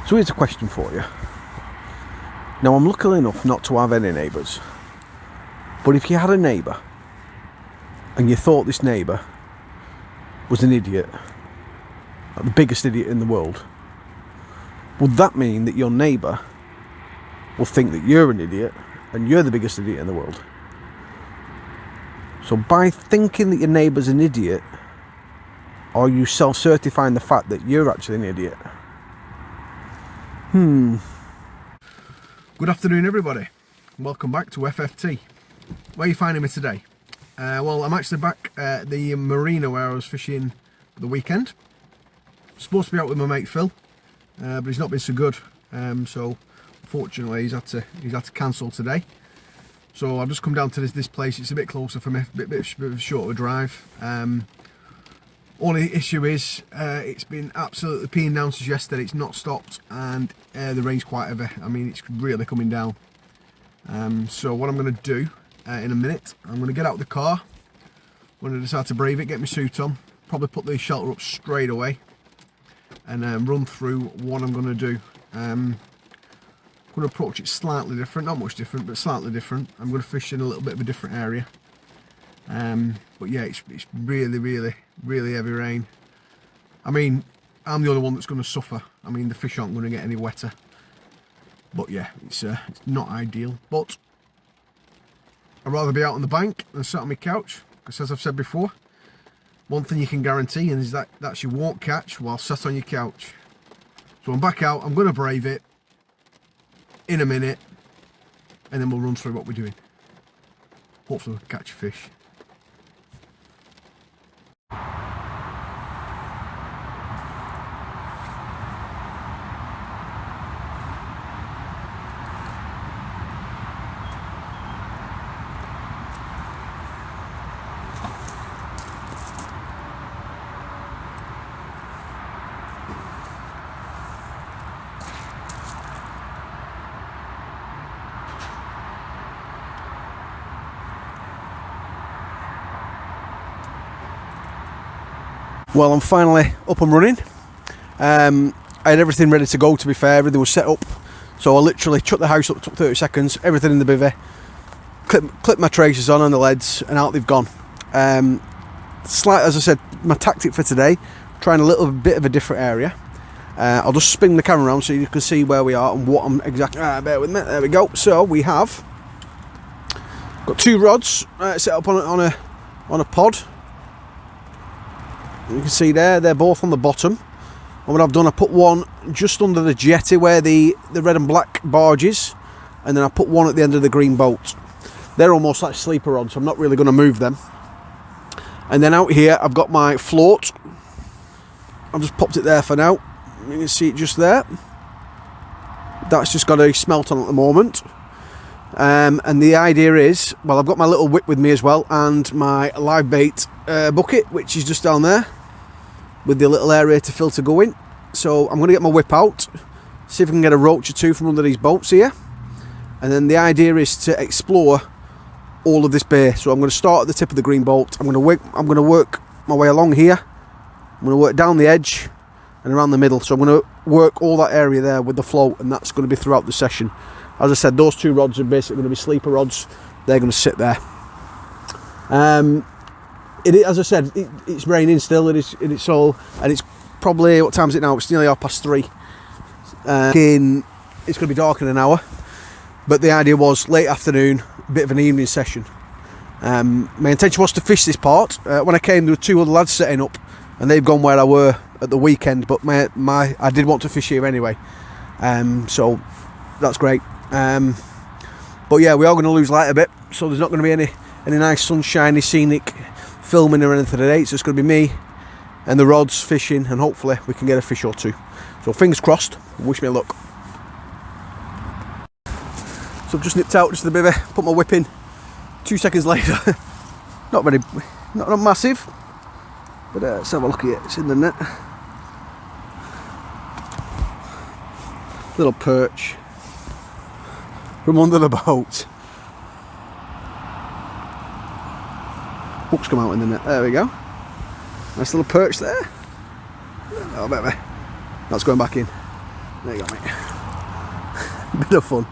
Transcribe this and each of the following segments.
So here's a question for you. Now, I'm lucky enough not to have any neighbours, but if you had a neighbour and you thought this neighbour was an idiot, like the biggest idiot in the world, would that mean that your neighbour will think that you're an idiot and you're the biggest idiot in the world? So by thinking that your neighbour's an idiot, are you self-certifying the fact that you're actually an idiot? Good afternoon, everybody. Welcome back to FFT. Where are you finding me today? Well, I'm actually back at the marina where I was fishing the weekend. Supposed to be out with my mate Phil, but he's not been so good. So unfortunately he's had to cancel today. So I've just come down to this place. It's a bit closer for me, a bit of a shorter drive. Only issue is it's been absolutely peeing down since yesterday. It's not stopped, and the rain's quite heavy. I mean, it's really coming down. So what I'm going to do in a minute, I'm going to get out of the car. I'm going to decide to brave it, get my suit on, probably put the shelter up straight away, and run through what I'm going to do. I'm going to approach it slightly different, not much different, but slightly different. I'm going to fish in a little bit of a different area. But yeah, it's really heavy rain. I mean, I'm the only one that's going to suffer. I mean, the fish aren't going to get any wetter. But yeah, it's not ideal. But I'd rather be out on the bank than sat on my couch, because as I've said before, one thing you can guarantee is that you won't catch while sat on your couch. So I'm back out. I'm going to brave it in a minute, and then we'll run through what we're doing. Hopefully we'll catch a fish. Well, I'm finally up and running. I had everything ready to go, to be fair. Everything was set up. So I literally chucked the house up, took 30 seconds, everything in the bivvy, clipped my traces on the leads, and out they've gone. Slight, as I said, my tactic for today, trying a little bit of a different area. I'll just spin the camera around so you can see where we are and what I'm exactly... bear with me, there we go. So we have got two rods set up on a pod. You can see they're both on the bottom. And what I've done, I put one just under the jetty where the red and black barge is, and then I put one at the end of the green boat. They're almost like sleeper rods, so I'm not really going to move them. And then out here I've got my float. I've just popped it there for now. You can see it just there. That's just got a smelt on at the moment. And the idea is, well, I've got my little whip with me as well, and my live bait bucket, which is just down there with the little area to filter go in. So I'm going to get my whip out, see if I can get a roach or two from under these boats here, and then the idea is to explore all of this bay. So I'm going to start at the tip of the green boat. I'm going to work my way along here. I'm going to work down the edge and around the middle. So I'm going to work all that area there with the float, and that's going to be throughout the session. As I said, those two rods are basically going to be sleeper rods. They're going to sit there. As I said, it's raining still. It's probably, what time is it now? It's nearly 3:30. It's going to be dark in an hour. But the idea was late afternoon, a bit of an evening session. My intention was to fish this part. When I came, there were two other lads setting up, and they've gone where I were at the weekend. But I did want to fish here anyway. So that's great. But yeah, we are going to lose light a bit, so there's not going to be any nice sunshiny scenic filming or anything today. It's just going to be me and the rods fishing, and hopefully we can get a fish or two. So fingers crossed. Wish me luck. So I've just nipped out just the bivvy, put my whip in. 2 seconds later, not massive, but let's have a look at it. It's in the net. Little perch from under the boat. Hook's come out in the net. There we go. Nice little perch there. Oh baby, that's going back in. There you go, mate. Bit of fun.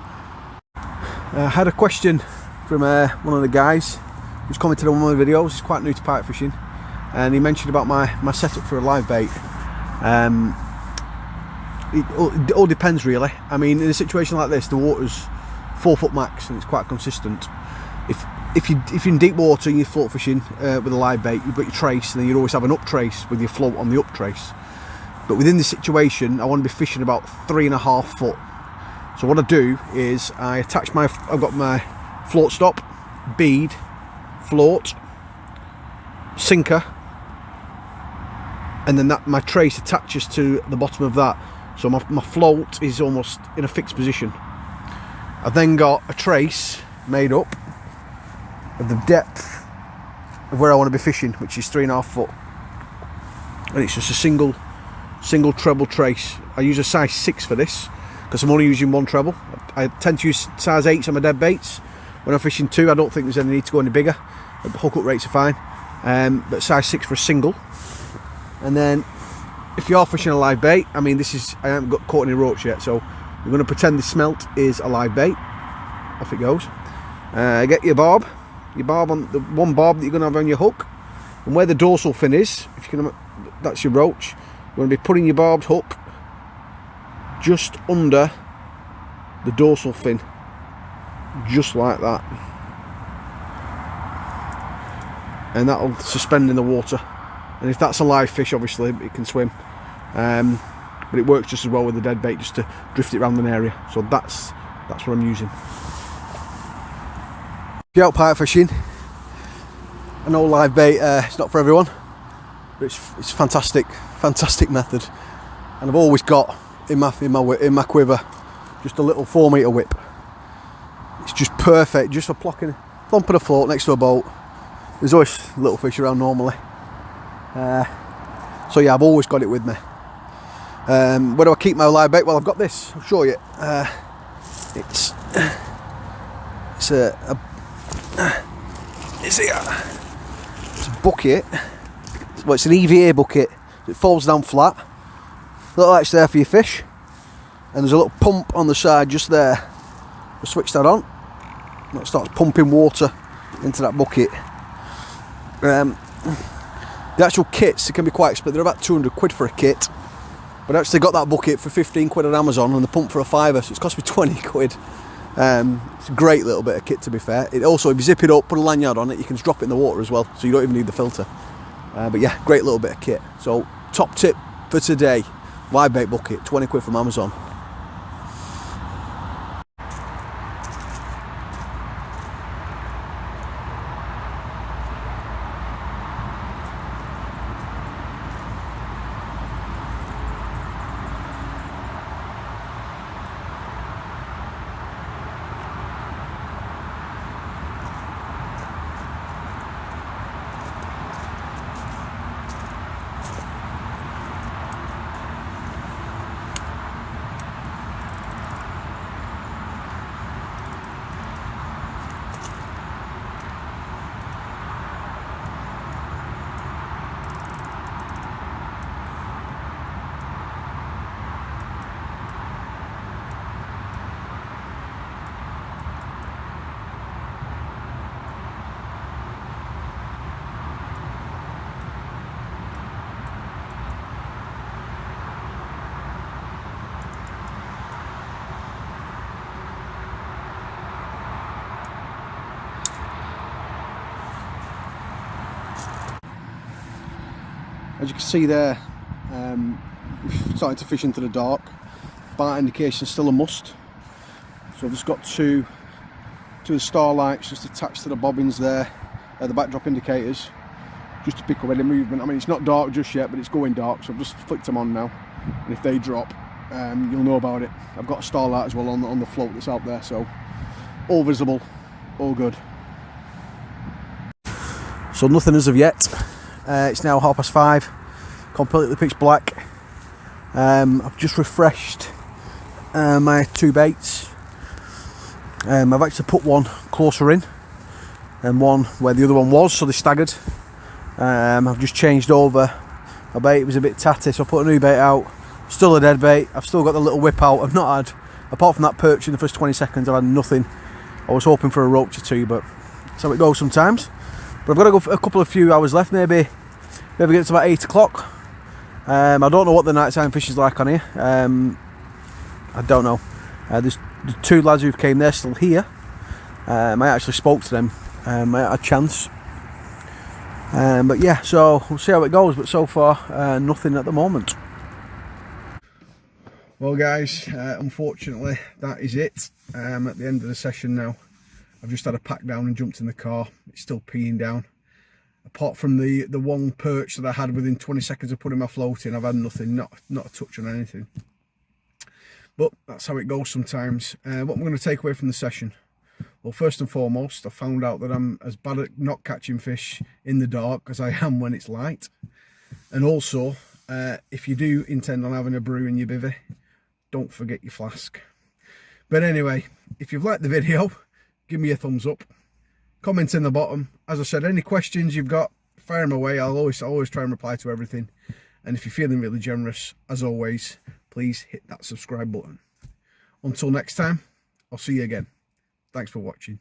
I had a question from one of the guys who's commented on one of the videos. He's quite new to pike fishing, and he mentioned about my setup for a live bait. It all depends really. I mean, in a situation like this, the water's 4 foot max and it's quite consistent. If you're in deep water and you're float fishing with a live bait, you've got your trace, and then you always have an up trace with your float on the up trace. But within this situation, I want to be fishing about 3.5 foot. So what I do is I attach I've got my float stop, bead, float, sinker, and then my trace attaches to the bottom of that. So my float is almost in a fixed position. I've then got a trace made up of the depth of where I want to be fishing, which is 3.5 foot. And it's just a single treble trace. I use a size 6 for this because I'm only using one treble. I tend to use size 8s on my dead baits. When I'm fishing 2, I don't think there's any need to go any bigger. The hook up rates are fine. But size 6 for a single. And then if you're fishing a live bait, I mean, I haven't got caught any roach yet, so we're going to pretend this smelt is a live bait. Off it goes. Get your barb on the one barb that you're going to have on your hook, and where the dorsal fin is, if you can, that's your roach. You're going to be putting your barbed hook just under the dorsal fin, just like that, and that'll suspend in the water. And if that's a live fish, obviously it can swim, but it works just as well with the dead bait, just to drift it around an area. So that's what I'm using. If you're out pike fishing, I know live bait, it's not for everyone, but it's fantastic method. And I've always got in my quiver just a little 4 metre whip. It's just perfect, just for plumping a float next to a boat. There's always little fish around normally. So yeah, I've always got it with me. Where do I keep my live bait? Well, I've got this. I'll show you. It's a bucket. Well, it's an EVA bucket. It folds down flat. Little latch there for your fish, and there's a little pump on the side just there. We'll switch that on. And it starts pumping water into that bucket. The actual kits, it can be quite expensive. They're about 200 quid for a kit, but I actually got that bucket for 15 quid on Amazon, and the pump for a £5, so it's cost me 20 quid. It's a great little bit of kit, to be fair. It also, if you zip it up, put a lanyard on it, you can just drop it in the water as well, so you don't even need the filter. But yeah, great little bit of kit. So top tip for today, live bait bucket, 20 quid from Amazon. As you can see there, starting to fish into the dark. Bite indication still a must. So I've just got two of the starlights just attached to the bobbins there, the backdrop indicators, just to pick up any movement. I mean, it's not dark just yet, but it's going dark, so I've just flicked them on now. And if they drop, you'll know about it. I've got a starlight as well on the float that's out there, so all visible, all good. So nothing as of yet. It's now 5:30, completely pitch black. I've just refreshed my 2 baits. I've actually put one closer in and one where the other one was, so they staggered. I've just changed over my bait. It was a bit tatty, so I put a new bait out, Still a dead bait. I've still got the little whip out. I've not had, apart from that perch in the first 20 seconds, I've had nothing. I was hoping for a roach or two, but that's how it goes sometimes. But I've got to go for a couple of few hours left, maybe get to about 8 o'clock. I don't know what the nighttime fish is like on here. I don't know. There's the two lads who came, they're still here. I actually spoke to them. I had a chance. But yeah, so we'll see how it goes. But so far, nothing at the moment. Well guys, unfortunately that is it. At the end of the session now. I've just had a pack down and jumped in the car. It's still peeing down. Apart from the one perch that I had within 20 seconds of putting my float in, I've had nothing, not a touch on anything. But that's how it goes sometimes. What I'm going to take away from the session. Well, first and foremost, I found out that I'm as bad at not catching fish in the dark as I am when it's light. And also, if you do intend on having a brew in your bivvy, don't forget your flask. But anyway, if you've liked the video, give me a thumbs up. Comment in the bottom. As I said, any questions you've got, fire them away. I'll always try and reply to everything. And if you're feeling really generous, as always, please hit that subscribe button. Until next time, I'll see you again. Thanks for watching.